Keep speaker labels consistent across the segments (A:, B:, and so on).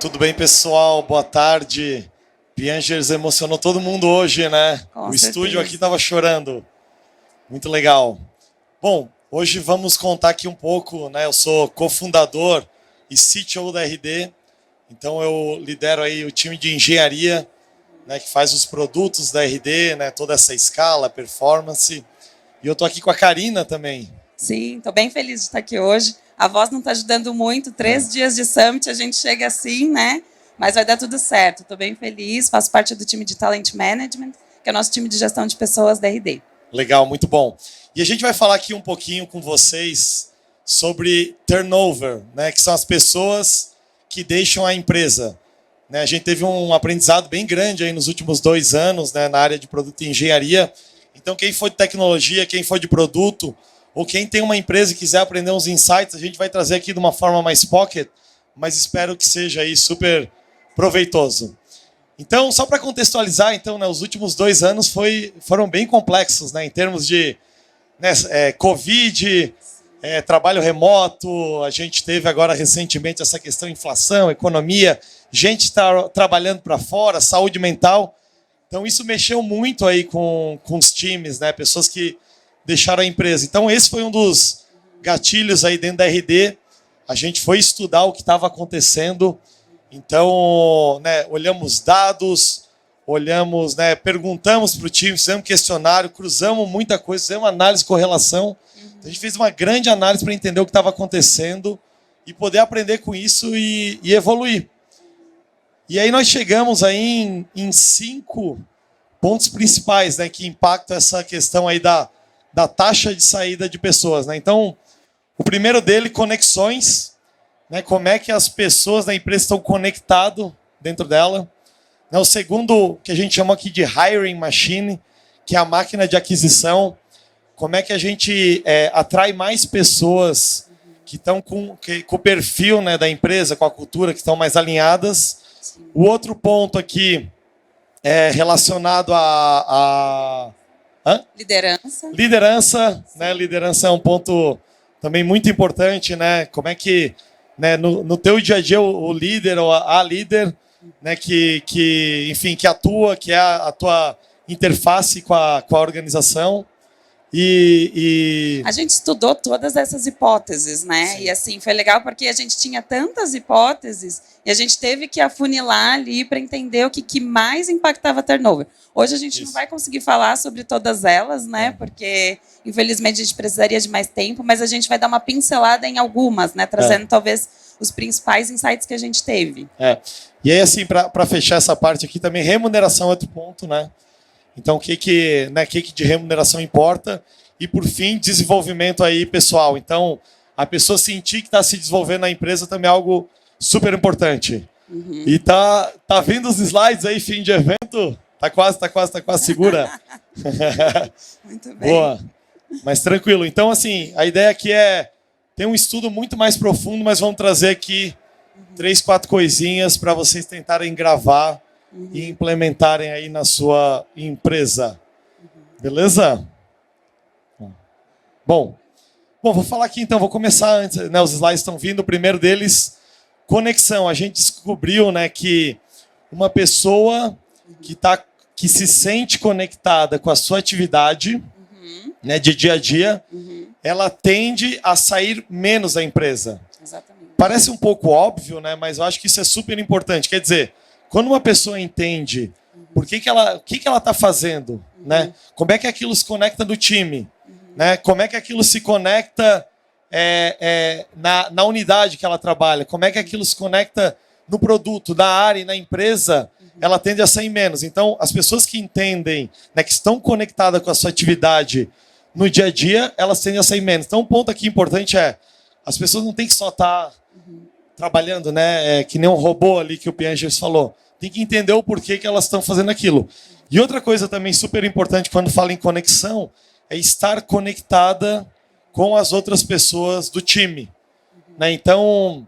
A: Tudo bem, pessoal? Boa tarde. Piangers emocionou todo mundo hoje, né? O estúdio aqui estava chorando. Muito legal. Bom, hoje vamos contar aqui um pouco, né? Eu sou cofundador e CTO da RD, então eu lidero aí o time de engenharia, né, que faz os produtos da RD, né, toda essa escala, performance. E eu tô aqui com a Karina também.
B: Sim, estou bem feliz de estar aqui hoje. A voz não está ajudando muito, 3 dias de Summit, a gente chega assim, né? Mas vai dar tudo certo. Estou bem feliz, faço parte do time de Talent Management, que é o nosso time de gestão de pessoas da RD.
A: Legal, muito bom. E a gente vai falar aqui um pouquinho com vocês sobre turnover, né, que são as pessoas que deixam a empresa. Né, a gente teve um aprendizado bem grande aí nos últimos 2 anos, né, na área de produto e engenharia. Então, quem for de tecnologia, quem for de produto, ou quem tem uma empresa e quiser aprender uns insights, a gente vai trazer aqui de uma forma mais pocket, mas espero que seja aí super proveitoso. Então, só para contextualizar, então, né, os últimos 2 anos foram bem complexos, né, em termos de Covid, trabalho remoto, a gente teve agora recentemente essa questão de inflação, economia, gente está trabalhando para fora, saúde mental. Então, isso mexeu muito aí com os times, né, pessoas que deixaram a empresa. Então, esse foi um dos gatilhos aí dentro da RD. A gente foi estudar o que estava acontecendo. Então, né, olhamos dados, olhamos, né, perguntamos para o time, fizemos questionário, cruzamos muita coisa, fizemos análise de correlação. Então, a gente fez uma grande análise para entender o que estava acontecendo e poder aprender com isso e evoluir. E aí nós chegamos aí em 5 pontos principais, né, que impactam essa questão aí da taxa de saída de pessoas, né? Então, o primeiro dele, conexões, né? Como é que as pessoas da empresa estão conectadas dentro dela. Né? O segundo, que a gente chama aqui de hiring machine, que é a máquina de aquisição. Como é que a gente atrai mais pessoas que estão com o perfil, né, da empresa, com a cultura, que estão mais alinhadas. O outro ponto aqui é relacionado a
B: liderança.
A: Liderança, né? Liderança é um ponto também muito importante, né? Como é que, né, no teu dia a dia o líder ou a líder, né, enfim, que atua, que é a tua interface com a organização.
B: A gente estudou todas essas hipóteses, né? Sim. E assim, foi legal porque a gente tinha tantas hipóteses e a gente teve que afunilar ali para entender o que mais impactava turnover. Hoje a gente não vai conseguir falar sobre todas elas, né? Porque, infelizmente, a gente precisaria de mais tempo, mas a gente vai dar uma pincelada em algumas, né? Trazendo talvez os principais insights que a gente teve.
A: E aí, assim, para fechar essa parte aqui também, remuneração é outro ponto, né? Então, o que de remuneração importa? E, por fim, desenvolvimento aí pessoal. Então, a pessoa sentir que está se desenvolvendo na empresa também é algo super importante. Uhum. E tá vendo os slides aí, fim de evento? Tá quase, segura?
B: Muito bem.
A: Boa. Mas tranquilo. Então, assim, a ideia aqui tem um estudo muito mais profundo, mas vamos trazer aqui 3, 4 coisinhas para vocês tentarem gravar e implementarem aí na sua empresa. Beleza? Bom, vou falar aqui então, vou começar antes, né, os slides estão vindo. O primeiro deles, conexão. A gente descobriu, né, que uma pessoa que se sente conectada com a sua atividade, né, de dia a dia, ela tende a sair menos da empresa.
B: Exatamente.
A: Parece um pouco óbvio, né, mas eu acho que isso é super importante. Quer dizer, quando uma pessoa entende o que ela está fazendo, né? Como é que aquilo se conecta no time, né? Como é que aquilo se conecta na unidade que ela trabalha, como é que aquilo se conecta no produto, na área e na empresa, ela tende a sair menos. Então, as pessoas que entendem, né, que estão conectadas com a sua atividade no dia a dia, elas tendem a sair menos. Então, um ponto aqui importante as pessoas não têm que só estar trabalhando, né, que nem um robô ali que o Piangers falou. Tem que entender o porquê que elas estão fazendo aquilo. E outra coisa também super importante quando fala em conexão é estar conectada com as outras pessoas do time. Né? Então,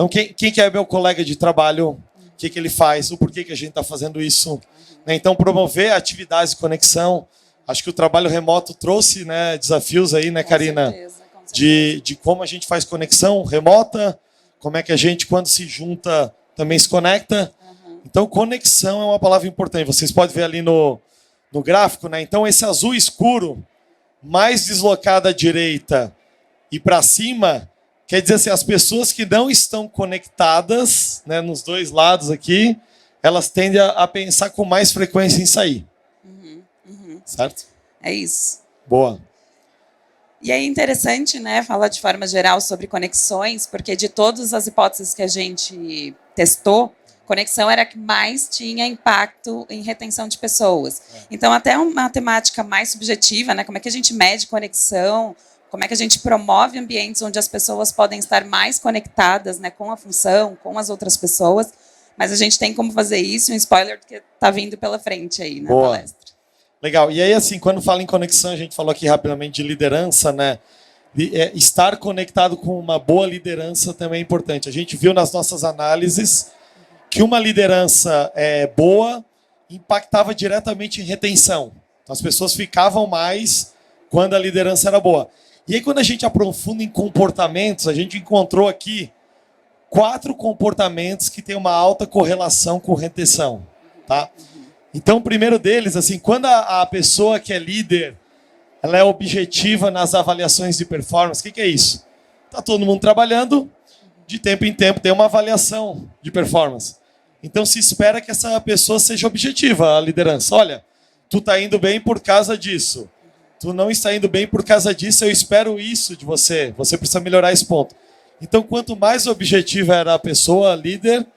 A: quem que é meu colega de trabalho, o que ele faz, o porquê que a gente está fazendo isso. Né? Então, promover atividades de conexão. Acho que o trabalho remoto trouxe, né, desafios aí, né, Karina?
B: Com certeza.
A: De como a gente faz conexão remota, como é que a gente, quando se junta, também se conecta. Então, conexão é uma palavra importante. Vocês podem ver ali no gráfico, né? Então, esse azul escuro, mais deslocado à direita e para cima, quer dizer assim, as pessoas que não estão conectadas, né, nos dois lados aqui, elas tendem a pensar com mais frequência em sair. Certo?
B: É isso.
A: Boa.
B: E é interessante, né, falar de forma geral sobre conexões, porque de todas as hipóteses que a gente testou, conexão era a que mais tinha impacto em retenção de pessoas. Então, até uma temática mais subjetiva, né, como é que a gente mede conexão, como é que a gente promove ambientes onde as pessoas podem estar mais conectadas, né, com a função, com as outras pessoas, mas a gente tem como fazer isso, um spoiler que está vindo pela frente aí na palestra.
A: Legal. E aí, assim, quando fala em conexão, a gente falou aqui rapidamente de liderança, né? Estar conectado com uma boa liderança também é importante. A gente viu nas nossas análises que uma liderança boa impactava diretamente em retenção. Então, as pessoas ficavam mais quando a liderança era boa. E aí, quando a gente aprofunda em comportamentos, a gente encontrou aqui 4 comportamentos que têm uma alta correlação com retenção, tá? Então, o primeiro deles, assim, quando a pessoa que é líder, ela é objetiva nas avaliações de performance, o que é isso? Está todo mundo trabalhando, de tempo em tempo tem uma avaliação de performance. Então, se espera que essa pessoa seja objetiva, a liderança. Olha, tu está indo bem por causa disso. Tu não está indo bem por causa disso, eu espero isso de você. Você precisa melhorar esse ponto. Então, quanto mais objetiva era a pessoa, a líder,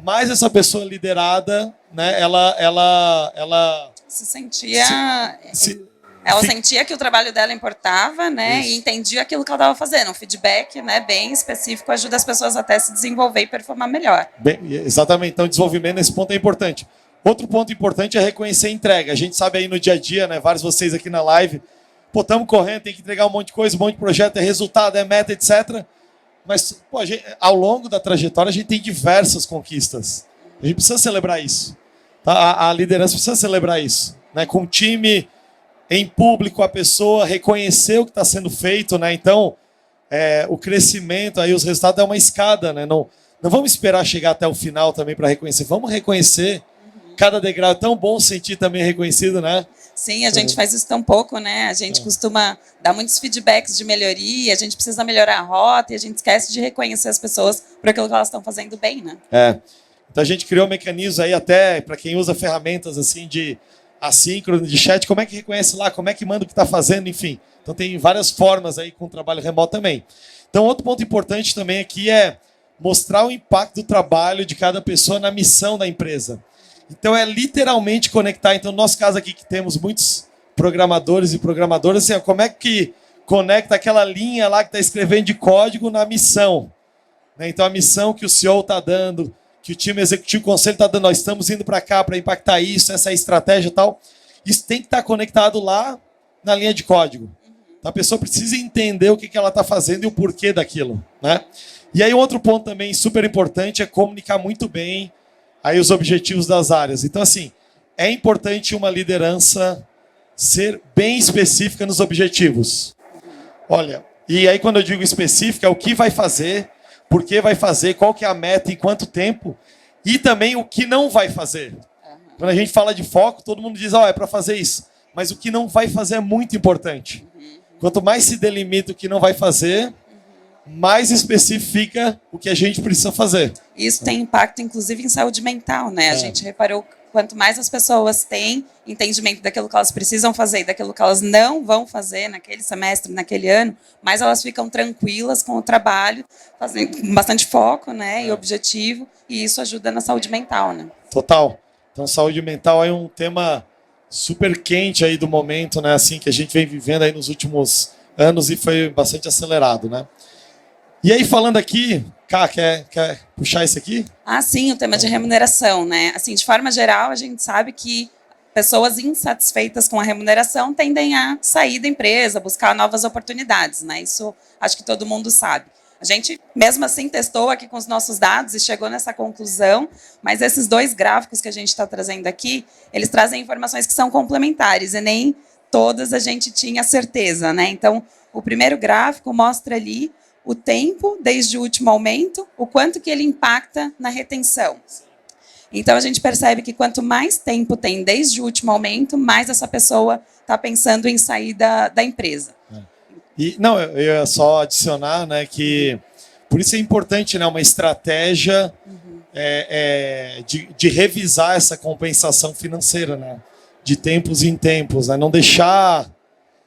A: mais essa pessoa liderada, né, ela
B: se sentia... Ela sentia que o trabalho dela importava, né, e entendia aquilo que ela estava fazendo. Um feedback, né, bem específico ajuda as pessoas até a se desenvolver e performar melhor.
A: Bem, exatamente. Então, desenvolvimento nesse ponto é importante. Outro ponto importante é reconhecer a entrega. A gente sabe aí no dia a dia, né, vários de vocês aqui na live, pô, estamos correndo, tem que entregar um monte de coisa, um monte de projeto, é resultado, é meta, etc. Mas, pô, ao longo da trajetória, a gente tem diversas conquistas. A gente precisa celebrar isso. Tá? A liderança precisa celebrar isso. Né? Com o time, em público, a pessoa reconhecer o que está sendo feito. Né? Então, o crescimento, aí, os resultados é uma escada. Né? Não vamos esperar chegar até o final também para reconhecer. Vamos reconhecer cada degrau. É tão bom sentir também reconhecido, né?
B: Sim, a gente faz isso tão pouco, né? A gente costuma dar muitos feedbacks de melhoria, a gente precisa melhorar a rota e a gente esquece de reconhecer as pessoas por aquilo que elas estão fazendo bem, né?
A: Então a gente criou mecanismos aí até para quem usa ferramentas assim de assíncrono, de chat, como é que reconhece lá, como é que manda o que está fazendo, enfim. Então tem várias formas aí com o trabalho remoto também. Então outro ponto importante também aqui é mostrar o impacto do trabalho de cada pessoa na missão da empresa. Então é literalmente conectar. Então no nosso caso aqui que temos muitos programadores e programadoras, assim, como é que conecta aquela linha lá que está escrevendo de código na missão? Né? Então a missão que o CEO está dando, que o time executivo, o conselho está dando, nós estamos indo para cá para impactar isso, essa é a estratégia e tal. Isso tem que estar conectado lá na linha de código. Então, a pessoa precisa entender o que ela está fazendo e o porquê daquilo. Né? E aí outro ponto também super importante é comunicar muito bem aí os objetivos das áreas. Então, assim, é importante uma liderança ser bem específica nos objetivos. Olha, e aí quando eu digo específica, é o que vai fazer, por que vai fazer, qual que é a meta, em quanto tempo, e também o que não vai fazer. Quando a gente fala de foco, todo mundo diz, é para fazer isso. Mas o que não vai fazer é muito importante. Quanto mais se delimita o que não vai fazer, mais especifica o que a gente precisa fazer.
B: Isso tem impacto, inclusive, em saúde mental, né? A gente reparou que quanto mais as pessoas têm entendimento daquilo que elas precisam fazer e daquilo que elas não vão fazer naquele semestre, naquele ano, mais elas ficam tranquilas com o trabalho, fazendo com bastante foco, né, e objetivo, e isso ajuda na saúde mental, né?
A: Total. Então, saúde mental é um tema super quente aí do momento, né? Assim, que a gente vem vivendo aí nos últimos anos e foi bastante acelerado, né? E aí, falando aqui, Ká, quer puxar isso aqui?
B: Sim, o tema de remuneração, né? Assim, de forma geral, a gente sabe que pessoas insatisfeitas com a remuneração tendem a sair da empresa, buscar novas oportunidades, né? Isso acho que todo mundo sabe. A gente, mesmo assim, testou aqui com os nossos dados e chegou nessa conclusão, mas esses 2 gráficos que a gente está trazendo aqui, eles trazem informações que são complementares e nem todas a gente tinha certeza, né? Então, o primeiro gráfico mostra ali o tempo desde o último aumento, o quanto que ele impacta na retenção. Então, a gente percebe que quanto mais tempo tem desde o último aumento, mais essa pessoa está pensando em sair da empresa.
A: E, não, eu ia só adicionar, né, que por isso é importante, né, uma estratégia de revisar essa compensação financeira, né, de tempos em tempos, né, não deixar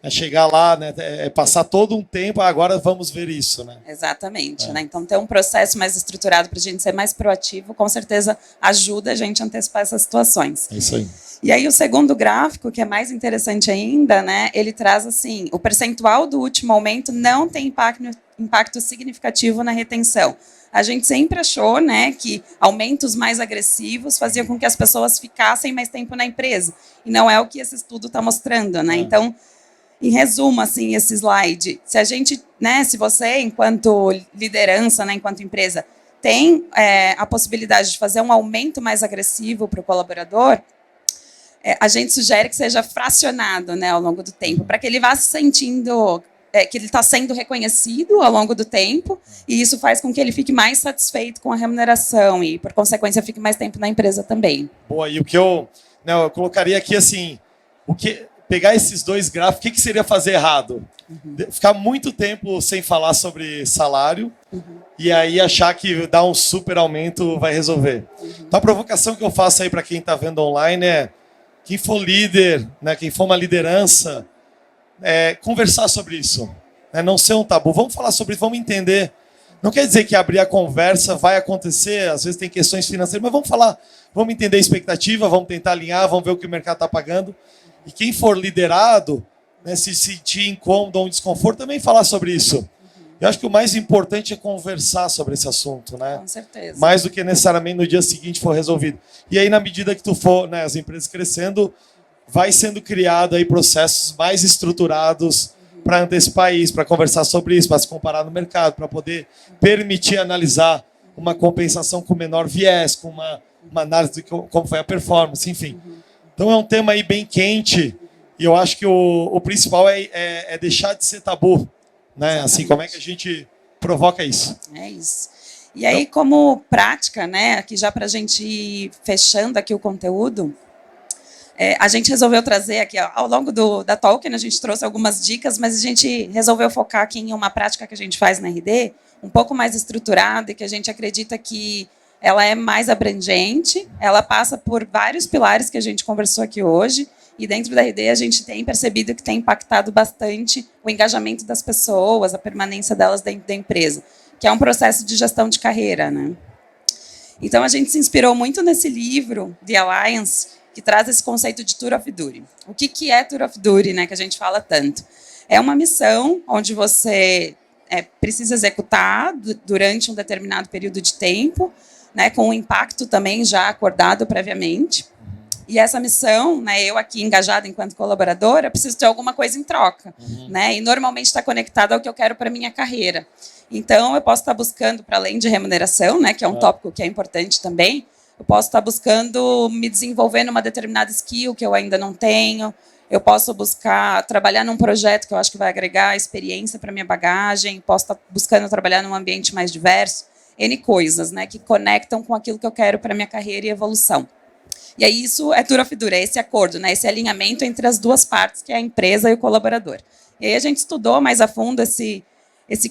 A: chegar lá, né, passar todo um tempo, agora vamos ver isso, né?
B: Exatamente, né? Então ter um processo mais estruturado para a gente ser mais proativo, com certeza ajuda a gente a antecipar essas situações.
A: É isso aí.
B: E aí o segundo gráfico, que é mais interessante ainda, né, ele traz assim, o percentual do último aumento não tem impacto significativo na retenção. A gente sempre achou, né, que aumentos mais agressivos faziam com que as pessoas ficassem mais tempo na empresa. E não é o que esse estudo está mostrando, né? Então, em resumo, assim, esse slide, se a gente, né, se você, enquanto liderança, né, enquanto empresa, tem a possibilidade de fazer um aumento mais agressivo para o colaborador, a gente sugere que seja fracionado, né, ao longo do tempo, para que ele vá se sentindo que ele está sendo reconhecido ao longo do tempo, e isso faz com que ele fique mais satisfeito com a remuneração e, por consequência, fique mais tempo na empresa também.
A: Boa, e o que eu colocaria aqui, assim, pegar esses dois gráficos, o que seria fazer errado? Ficar muito tempo sem falar sobre salário e aí achar que dar um super aumento vai resolver. Então a provocação que eu faço aí para quem está vendo online é, quem for líder, né, quem for uma liderança, conversar sobre isso. Né, não ser um tabu. Vamos falar sobre isso, vamos entender. Não quer dizer que abrir a conversa vai acontecer, às vezes tem questões financeiras, mas vamos falar, vamos entender a expectativa, vamos tentar alinhar, vamos ver o que o mercado está pagando. E quem for liderado, né, se sentir incômodo ou um desconforto, também falar sobre isso. Eu acho que o mais importante é conversar sobre esse assunto, né?
B: Com certeza.
A: Mais do que necessariamente no dia seguinte for resolvido. E aí, na medida que tu for, né, as empresas crescendo, vai sendo criado aí processos mais estruturados para antecipar isso, para conversar sobre isso, para se comparar no mercado, para poder permitir analisar uma compensação com menor viés, com uma análise de como foi a performance, enfim. Então é um tema aí bem quente e eu acho que o principal é deixar de ser tabu, né? Assim, como é que a gente provoca isso?
B: É isso. E aí, como prática, né, aqui já para a gente ir fechando aqui o conteúdo, a gente resolveu trazer aqui, ao longo da Talk, a gente trouxe algumas dicas, mas a gente resolveu focar aqui em uma prática que a gente faz na RD, um pouco mais estruturada e que a gente acredita que ela é mais abrangente, ela passa por vários pilares que a gente conversou aqui hoje, e dentro da RD a gente tem percebido que tem impactado bastante o engajamento das pessoas, a permanência delas dentro da empresa, que é um processo de gestão de carreira, né? Então, a gente se inspirou muito nesse livro, The Alliance, que traz esse conceito de Tour of Duty. O que é Tour of Duty, né, que a gente fala tanto? É uma missão onde você precisa executar durante um determinado período de tempo, né, com um impacto também já acordado previamente. E essa missão, né, eu aqui engajada enquanto colaboradora, preciso ter alguma coisa em troca. Né, e normalmente está conectada ao que eu quero para a minha carreira. Então, eu posso estar buscando, para além de remuneração, né, que é um tópico que é importante também, eu posso estar buscando me desenvolver numa determinada skill que eu ainda não tenho, eu posso buscar trabalhar num projeto que eu acho que vai agregar experiência para minha bagagem, posso estar buscando trabalhar num ambiente mais diverso, N coisas, né, que conectam com aquilo que eu quero para minha carreira e evolução. E aí isso é Tour of Duty, é esse acordo, né, esse alinhamento entre as duas partes, que é a empresa e o colaborador. E aí a gente estudou mais a fundo esse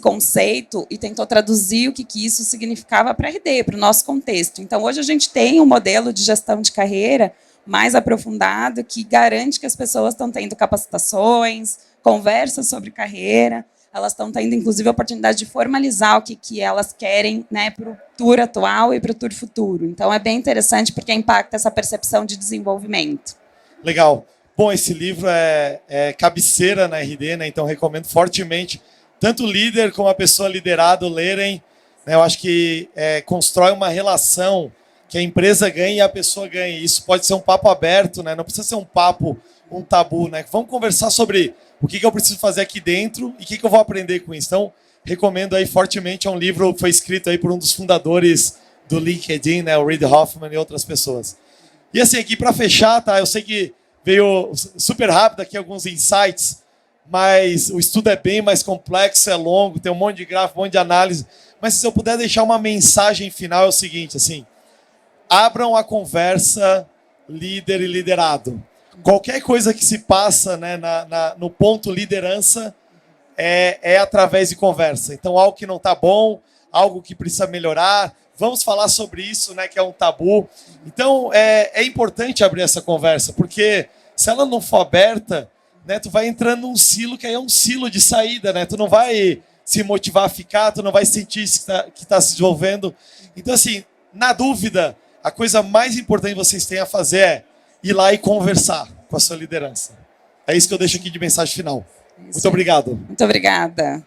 B: conceito e tentou traduzir o que isso significava para a RD, para o nosso contexto. Então, hoje a gente tem um modelo de gestão de carreira mais aprofundado que garante que as pessoas estão tendo capacitações, conversas sobre carreira, elas estão tendo, inclusive, a oportunidade de formalizar o que elas querem, né, para o tour atual e para o tour futuro. Então, é bem interessante porque impacta essa percepção de desenvolvimento.
A: Legal. Bom, esse livro é cabeceira na RD, né? Então recomendo fortemente tanto o líder como a pessoa liderada lerem. Né? Eu acho que constrói uma relação que a empresa ganha e a pessoa ganha. Isso pode ser um papo aberto, né? Não precisa ser um tabu. Né? Vamos conversar sobre o que eu preciso fazer aqui dentro e o que eu vou aprender com isso. Então, recomendo aí fortemente. É um livro que foi escrito aí por um dos fundadores do LinkedIn, né? O Reid Hoffman e outras pessoas. E assim, aqui para fechar, tá? Eu sei que veio super rápido aqui alguns insights, mas o estudo é bem mais complexo, é longo, tem um monte de gráfico, um monte de análise. Mas se eu puder deixar uma mensagem final, é o seguinte, assim, abram a conversa líder e liderado. Qualquer coisa que se passa, né, no ponto liderança é através de conversa. Então, algo que não está bom, algo que precisa melhorar, vamos falar sobre isso, né, que é um tabu. Então, é importante abrir essa conversa, porque se ela não for aberta, né, tu vai entrando num silo que aí é um silo de saída, né? Tu não vai se motivar a ficar, tu não vai sentir que está se desenvolvendo. Então, assim, na dúvida, a coisa mais importante que vocês têm a fazer é ir lá e conversar com a sua liderança. É isso que eu deixo aqui de mensagem final. Muito obrigado.
B: Muito obrigada.